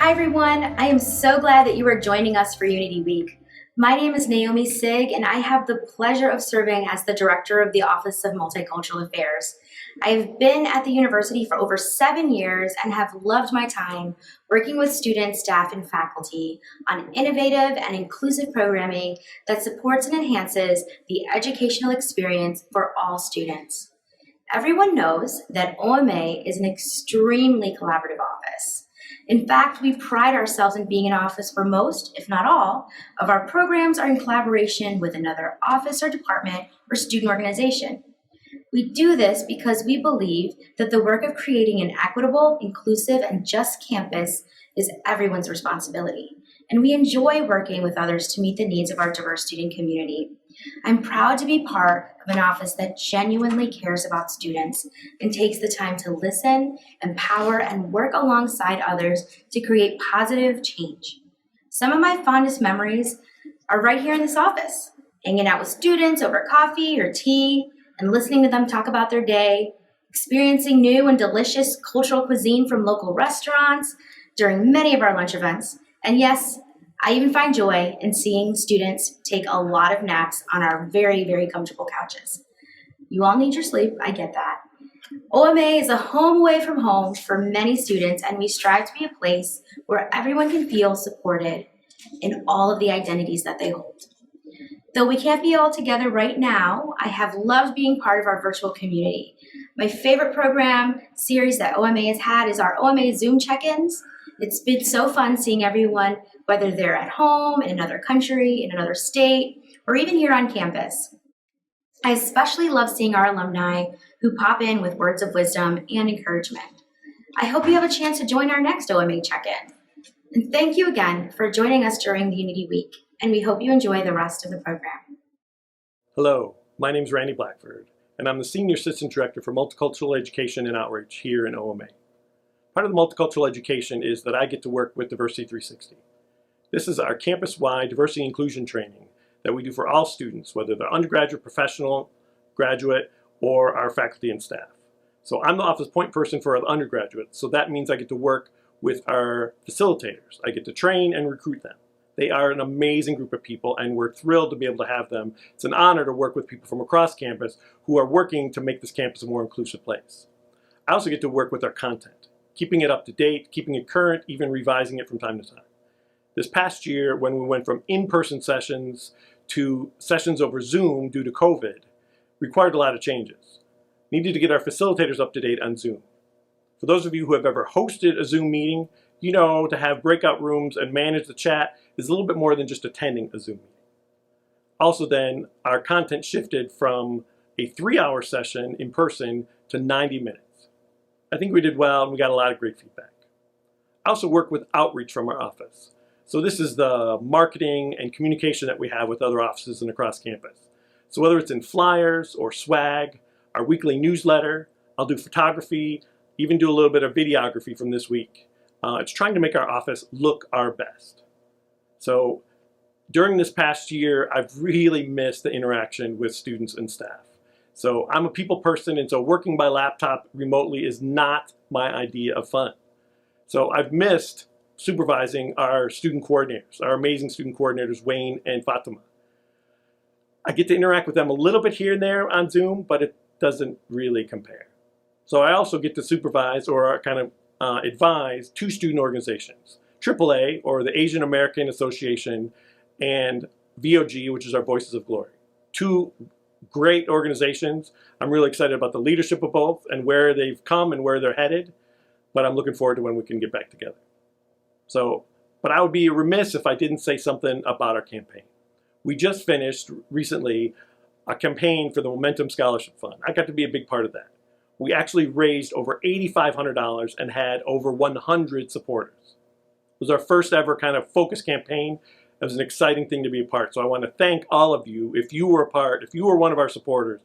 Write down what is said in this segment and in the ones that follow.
Hi everyone, I am so glad that you are joining us for Unity Week. My name is Naomi Sig and I have the pleasure of serving as the Director of the Office of Multicultural Affairs. I have been at the university for over 7 years and have loved my time working with students, staff, and faculty on innovative and inclusive programming that supports and enhances the educational experience for all students. Everyone knows that OMA is an extremely collaborative office. In fact, we pride ourselves in being an office where most, if not all, of our programs are in collaboration with another office or department or student organization. We do this because we believe that the work of creating an equitable, inclusive, and just campus is everyone's responsibility, and we enjoy working with others to meet the needs of our diverse student community. I'm proud to be part of an office that genuinely cares about students and takes the time to listen, empower, and work alongside others to create positive change. Some of my fondest memories are right here in this office, hanging out with students over coffee or tea and listening to them talk about their day, experiencing new and delicious cultural cuisine from local restaurants during many of our lunch events, and yes, I even find joy in seeing students take a lot of naps on our very, very comfortable couches. You all need your sleep, I get that. OMA is a home away from home for many students, and we strive to be a place where everyone can feel supported in all of the identities that they hold. Though we can't be all together right now, I have loved being part of our virtual community. My favorite program series that OMA has had is our OMA Zoom check-ins. It's been so fun seeing everyone, whether they're at home, in another country, in another state, or even here on campus. I especially love seeing our alumni who pop in with words of wisdom and encouragement. I hope you have a chance to join our next OMA check-in. And thank you again for joining us during the Unity Week, and we hope you enjoy the rest of the program. Hello, my name is Randy Blackford, and I'm the Senior Assistant Director for Multicultural Education and Outreach here in OMA. Part of the multicultural education is that I get to work with Diversity 360. This is our campus-wide diversity and inclusion training that we do for all students, whether they're undergraduate, professional, graduate, or our faculty and staff. So I'm the office point person for our undergraduates, so that means I get to work with our facilitators. I get to train and recruit them. They are an amazing group of people, and we're thrilled to be able to have them. It's an honor to work with people from across campus who are working to make this campus a more inclusive place. I also get to work with our content, keeping it up to date, keeping it current, even revising it from time to time. This past year, when we went from in-person sessions to sessions over Zoom due to COVID, required a lot of changes. Needed to get our facilitators up to date on Zoom. For those of you who have ever hosted a Zoom meeting, you know to have breakout rooms and manage the chat is a little bit more than just attending a Zoom meeting. Also then, our content shifted from a 3-hour session in person to 90 minutes. I think we did well and we got a lot of great feedback. I also work with outreach from our office. So this is the marketing and communication that we have with other offices and across campus. So whether it's in flyers or swag, our weekly newsletter, I'll do photography, even do a little bit of videography from this week. It's trying to make our office look our best. So during this past year, I've really missed the interaction with students and staff. So I'm a people person, and so working by laptop remotely is not my idea of fun. So I've missed supervising our student coordinators, our amazing student coordinators, Wayne and Fatima. I get to interact with them a little bit here and there on Zoom, but it doesn't really compare. So I also get to supervise or kind of advise 2 student organizations, AAA, or the Asian American Association, and VOG, which is our Voices of Glory. 2 great organizations. I'm really excited about the leadership of both and where they've come and where they're headed, but I'm looking forward to when we can get back together. But I would be remiss if I didn't say something about our campaign. We just finished recently a campaign for the Momentum Scholarship Fund. I got to be a big part of that. We actually raised over $8,500 and had over 100 supporters. It was our first ever kind of focus campaign. It was an exciting thing to be a part. So I want to thank all of you if you were a part, if you were one of our supporters.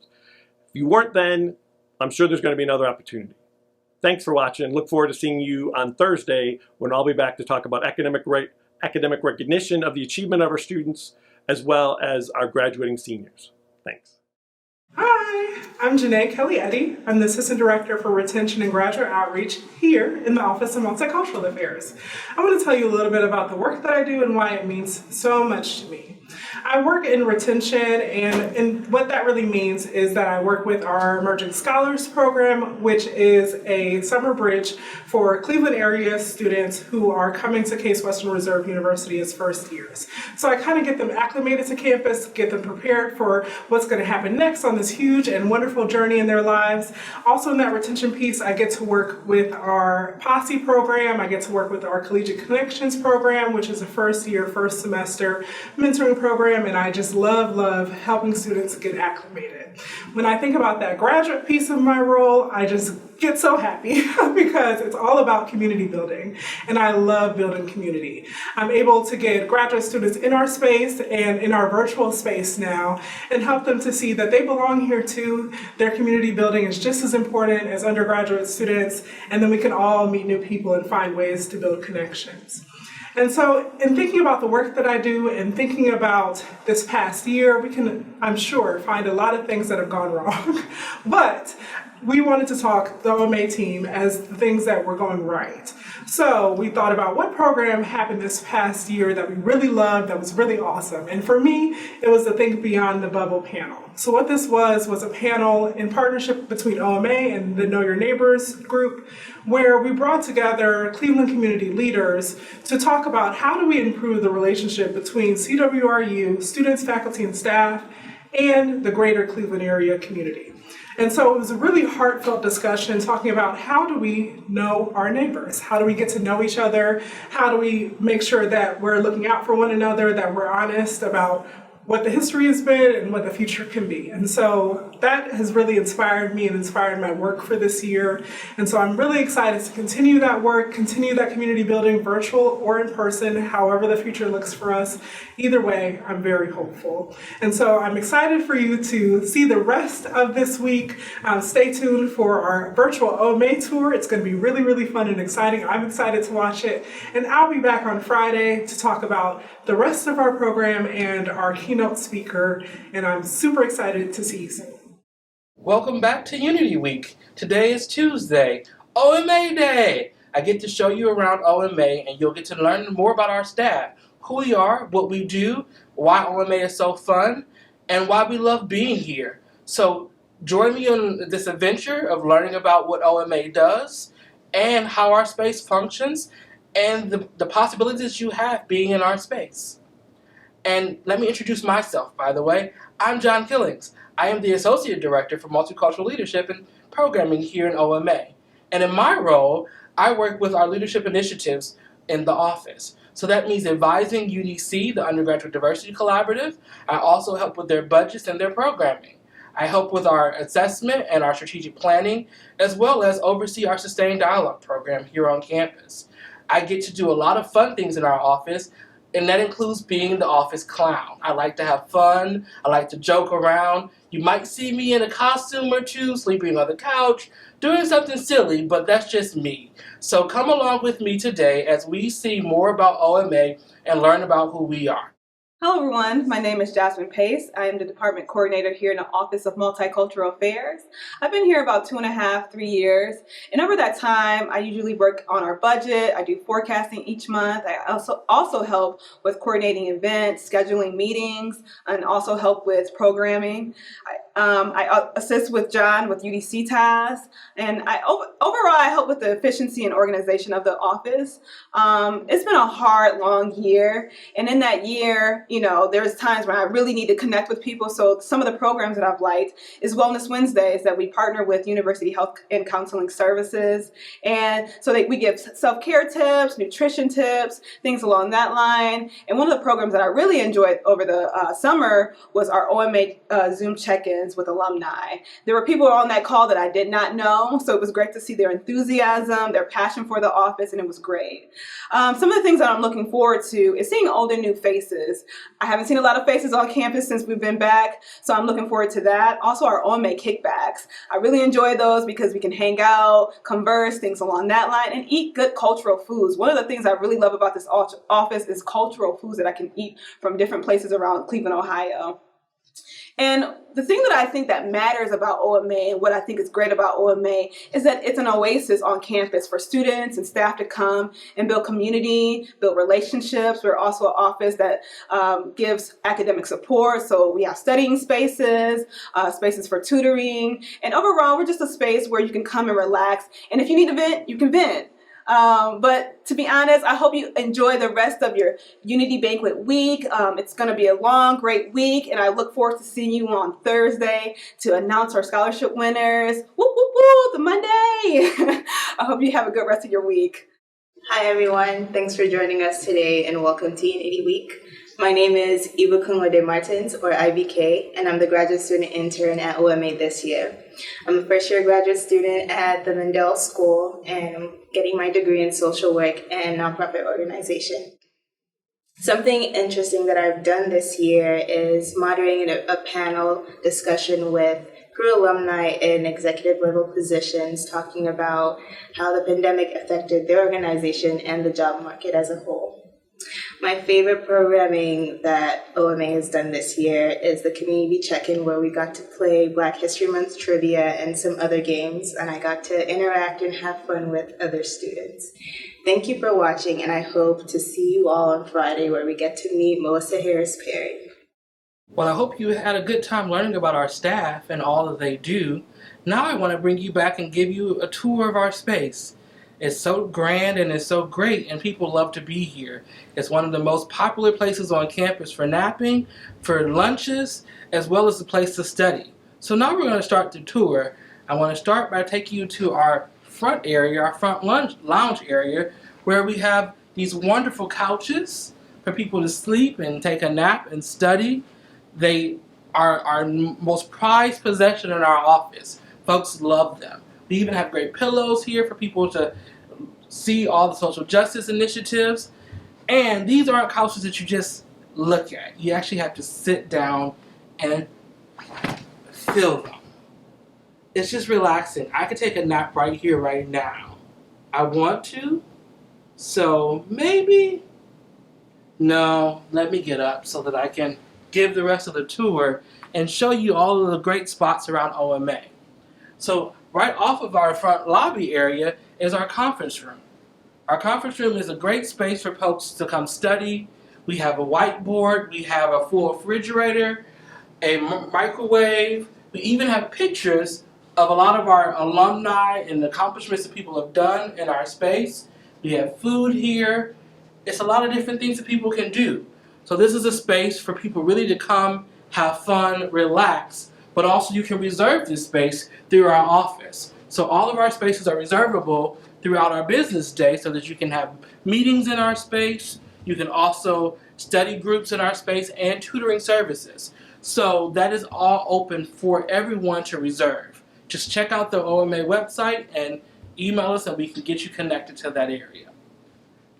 If you weren't then, I'm sure there's going to be another opportunity. Thanks for watching. Look forward to seeing you on Thursday when I'll be back to talk about academic recognition of the achievement of our students as well as our graduating seniors. Thanks. Hi, I'm Janae Kelly-Eddy. I'm the Assistant Director for Retention and Graduate Outreach here in the Office of Multicultural Affairs. I want to tell you a little bit about the work that I do and why it means so much to me. I work in retention, and what that really means is that I work with our Emerging Scholars Program, which is a summer bridge for Cleveland area students who are coming to Case Western Reserve University as first years. So I kind of get them acclimated to campus, get them prepared for what's going to happen next on this huge and wonderful journey in their lives. Also in that retention piece, I get to work with our Posse program. I get to work with our Collegiate Connections program, which is a first year, first semester mentoring program, and I just love helping students get acclimated. When I think about that graduate piece of my role, I just get so happy because it's all about community building, and I love building community. I'm able to get graduate students in our space and in our virtual space now and help them to see that they belong here too. Their community building is just as important as undergraduate students, and then we can all meet new people and find ways to build connections. And so in thinking about the work that I do and thinking about this past year, we can, I'm sure, find a lot of things that have gone wrong. But we wanted to talk, the OMA team, as the things that were going right. So we thought about what program happened this past year that we really loved, that was really awesome. And for me, it was the Think Beyond the Bubble panel. So what this was a panel in partnership between OMA and the Know Your Neighbors group, where we brought together Cleveland community leaders to talk about how do we improve the relationship between CWRU, students, faculty, and staff, and the greater Cleveland area community. And so it was a really heartfelt discussion talking about how do we know our neighbors? How do we get to know each other? How do we make sure that we're looking out for one another, that we're honest about what the history has been and what the future can be. And so that has really inspired me and inspired my work for this year. And so I'm really excited to continue that work, continue that community building, virtual or in person, however the future looks for us. Either way, I'm very hopeful. And so I'm excited for you to see the rest of this week. Stay tuned for our virtual OMA tour. It's going to be really fun and exciting. I'm excited to watch it. And I'll be back on Friday to talk about the rest of our program and our keynote speaker, and I'm super excited to see you soon. Welcome back to Unity Week. Today is Tuesday, OMA Day. I get to show you around OMA, and you'll get to learn more about our staff, who we are, what we do, why OMA is so fun, and why we love being here. So join me on this adventure of learning about what OMA does and how our space functions and the possibilities you have being in our space. And let me introduce myself, by the way. I'm John Killings. I am the Associate Director for Multicultural Leadership and Programming here in OMA. And in my role, I work with our leadership initiatives in the office. So that means advising UDC, the Undergraduate Diversity Collaborative. I also help with their budgets and their programming. I help with our assessment and our strategic planning, as well as oversee our Sustained Dialogue program here on campus. I get to do a lot of fun things in our office, and that includes being the office clown. I like to have fun. I like to joke around. You might see me in a costume or two, sleeping on the couch, doing something silly, but that's just me. So come along with me today as we see more about OMA and learn about who we are. Hello everyone, my name is Jasmine Pace. I am the department coordinator here in the Office of Multicultural Affairs. I've been here about 2.5, 3 years, and over that time I usually work on our budget. I do forecasting each month. I also help with coordinating events, scheduling meetings, and also help with programming. I assist with John with UDC tasks, and overall I help with the efficiency and organization of the office. It's been a hard, long year, and in that year, there's times when I really need to connect with people. So some of the programs that I've liked is Wellness Wednesdays that we partner with University Health and Counseling Services, and so we give self-care tips, nutrition tips, things along that line. And one of the programs that I really enjoyed over the summer was our OMA Zoom check-ins with alumni. There were people on that call that I did not know, so it was great to see their enthusiasm, their passion for the office, and it was great. Some of the things that I'm looking forward to is seeing older new faces. I haven't seen a lot of faces on campus since we've been back, so I'm looking forward to that. Also our OMA kickbacks. I really enjoy those because we can hang out, converse, things along that line, and eat good cultural foods. One of the things I really love about this office is cultural foods that I can eat from different places around Cleveland, Ohio. And the thing that I think that matters about OMA and what I think is great about OMA is that it's an oasis on campus for students and staff to come and build community, build relationships. We're also an office that gives academic support. So we have studying spaces, spaces for tutoring, and overall, we're just a space where you can come and relax. And if you need to vent, you can vent. But to be honest, I hope you enjoy the rest of your Unity Banquet week. It's going to be a long, great week, and I look forward to seeing you on Thursday to announce our scholarship winners. Woo, woo, woo, the Monday! I hope you have a good rest of your week. Hi everyone, thanks for joining us today and welcome to Unity Week. My name is Eva Kunwade Martins, or IBK, and I'm the graduate student intern at OMA this year. I'm a first year graduate student at the Mendel School and I'm getting my degree in social work and nonprofit organization. Something interesting that I've done this year is moderating a panel discussion with Crew alumni in executive level positions talking about how the pandemic affected their organization and the job market as a whole. My favorite programming that OMA has done this year is the community check-in, where we got to play Black History Month trivia and some other games, and I got to interact and have fun with other students. Thank you for watching, and I hope to see you all on Friday, where we get to meet Melissa Harris Perry. Well, I hope you had a good time learning about our staff and all that they do. Now I want to bring you back and give you a tour of our space. It's so grand and it's so great, and people love to be here. It's one of the most popular places on campus for napping, for lunches, as well as a place to study. So now we're going to start the tour. I want to start by taking you to our front area, our front lounge area, where we have these wonderful couches for people to sleep and take a nap and study. They are our most prized possession in our office. Folks love them. We even have great pillows here for people to see all the social justice initiatives. And these aren't couches that you just look at. You actually have to sit down and feel them. It's just relaxing. I could take a nap right here, right now. I want to. So maybe, no, let me get up so that I can give the rest of the tour and show you all of the great spots around OMA. So right off of our front lobby area is our conference room. Our conference room is a great space for folks to come study. We have a whiteboard, we have a full refrigerator, a microwave. We even have pictures of a lot of our alumni and the accomplishments that people have done in our space. We have food here. It's a lot of different things that people can do. So this is a space for people really to come, have fun, relax, but also you can reserve this space through our office. So all of our spaces are reservable throughout our business day so that you can have meetings in our space. You can also study groups in our space and tutoring services. So that is all open for everyone to reserve. Just check out the OMA website and email us and we can get you connected to that area.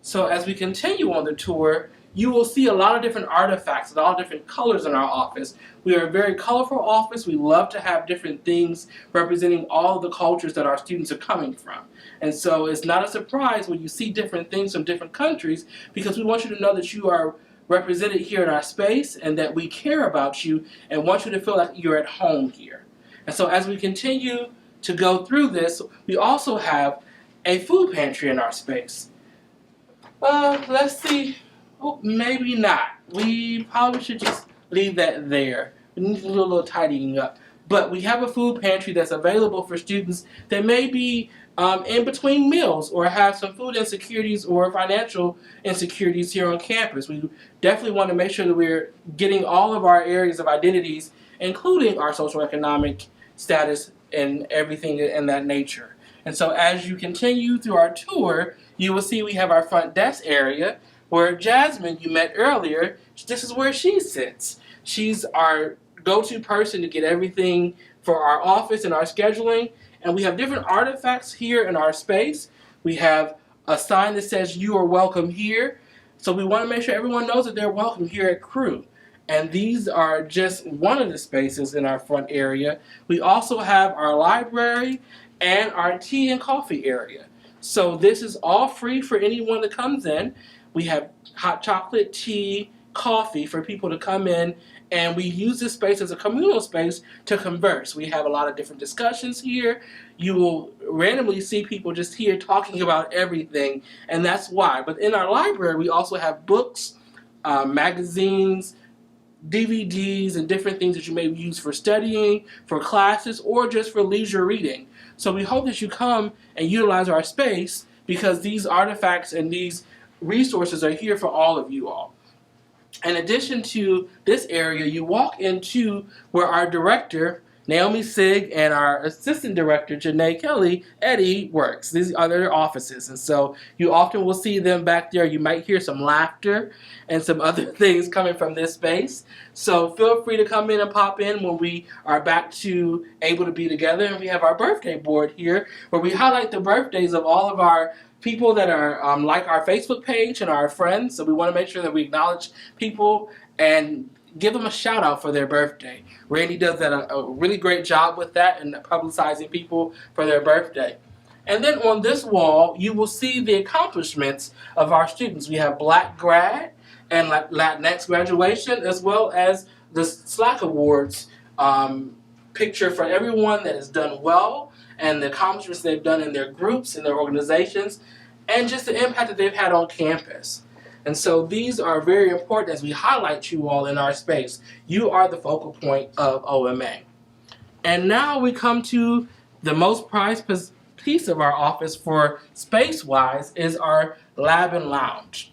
So as we continue on the tour, you will see a lot of different artifacts and all different colors in our office. We are a very colorful office. We love to have different things representing all of the cultures that our students are coming from. And so it's not a surprise when you see different things from different countries, because we want you to know that you are represented here in our space and that we care about you and want you to feel like you're at home here. And so as we continue to go through this, we also have a food pantry in our space. Let's see. Oh, maybe not. We probably should just leave that there. We need to do a little tidying up. But we have a food pantry that's available for students that may be in between meals or have some food insecurities or financial insecurities here on campus. We definitely want to make sure that we're getting all of our areas of identities, including our social economic status and everything in that nature. And so as you continue through our tour, you will see we have our front desk area where Jasmine, you met earlier, this is where she sits. She's our go-to person to get everything for our office and our scheduling. And we have different artifacts here in our space. We have a sign that says, "You are welcome here." So we want to make sure everyone knows that they're welcome here at Crew. And these are just one of the spaces in our front area. We also have our library and our tea and coffee area. So this is all free for anyone that comes in. We have hot chocolate, tea, coffee for people to come in and we use this space as a communal space to converse. We have a lot of different discussions here. You will randomly see people just here talking about everything, and that's why. But in our library, we also have books, magazines, DVDs, and different things that you may use for studying, for classes, or just for leisure reading. So we hope that you come and utilize our space, because these artifacts and these resources are here for all of you all. In addition to this area, you walk into where our director, Naomi Sig, and our assistant director, Janae Kelly, Eddie, works. These are their offices, and so you often will see them back there. You might hear some laughter and some other things coming from this space. So feel free to come in and pop in when we are back to able to be together. And we have our birthday board here, where we highlight the birthdays of all of our people that are like our Facebook page and our friends. So we want to make sure that we acknowledge people and give them a shout out for their birthday. Randy does a really great job with that and publicizing people for their birthday. And then on this wall, you will see the accomplishments of our students. We have Black Grad and Latinx graduation, as well as the SLAC Awards picture for everyone that has done well and the accomplishments they've done in their groups and their organizations, and just the impact that they've had on campus. And so these are very important as we highlight you all in our space. You are the focal point of OMA. And now we come to the most prized piece of our office for space-wise is our lab and lounge.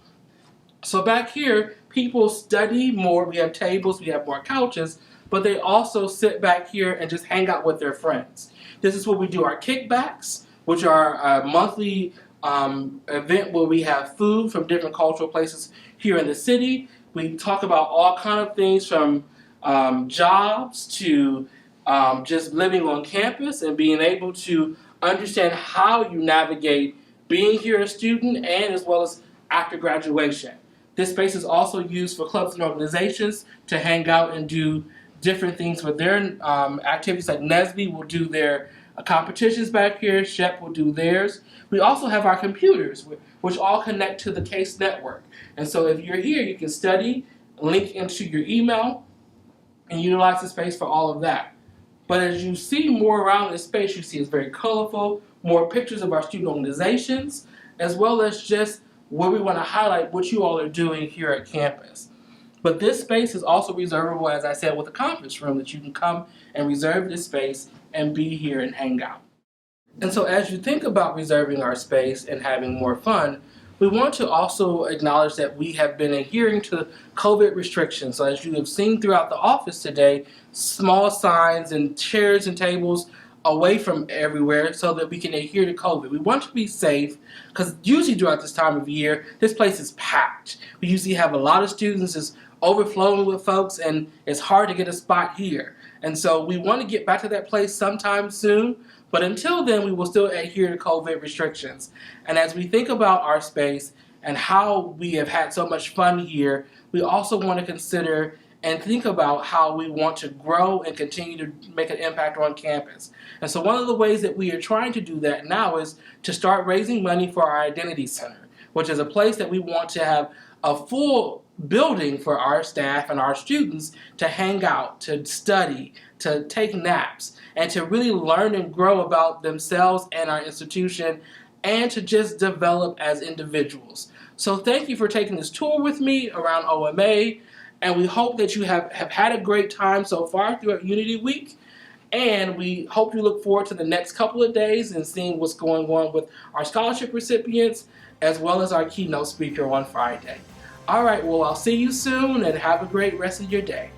So back here, people study more. We have tables, we have more couches, but they also sit back here and just hang out with their friends. This is where we do our kickbacks, which are a monthly event where we have food from different cultural places here in the city. We talk about all kind of things from jobs to just living on campus and being able to understand how you navigate being here a student and as well as after graduation. This space is also used for clubs and organizations to hang out and do different things with their activities. Like NSBE will do their competitions back here, SHEP will do theirs. We also have our computers, which all connect to the CASE network. And so if you're here, you can study, link into your email, and utilize the space for all of that. But as you see more around this space, you see it's very colorful, more pictures of our student organizations, as well as just where we want to highlight what you all are doing here at campus. But this space is also reservable, as I said, with a conference room that you can come and reserve this space and be here and hang out. And so as you think about reserving our space and having more fun, we want to also acknowledge that we have been adhering to COVID restrictions. So as you have seen throughout the office today, small signs and chairs and tables away from everywhere so that we can adhere to COVID. We want to be safe because usually throughout this time of year, this place is packed. We usually have a lot of students, it's overflowing with folks, and it's hard to get a spot here. And so we want to get back to that place sometime soon, but until then, we will still adhere to COVID restrictions. And as we think about our space and how we have had so much fun here, we also want to consider and think about how we want to grow and continue to make an impact on campus. And so one of the ways that we are trying to do that now is to start raising money for our Identity Center, which is a place that we want to have a full building for our staff and our students to hang out, to study, to take naps, and to really learn and grow about themselves and our institution, and to just develop as individuals. So thank you for taking this tour with me around OMA, and we hope that you have had a great time so far throughout Unity Week, and we hope you look forward to the next couple of days and seeing what's going on with our scholarship recipients, as well as our keynote speaker on Friday. All right, well, I'll see you soon, and have a great rest of your day.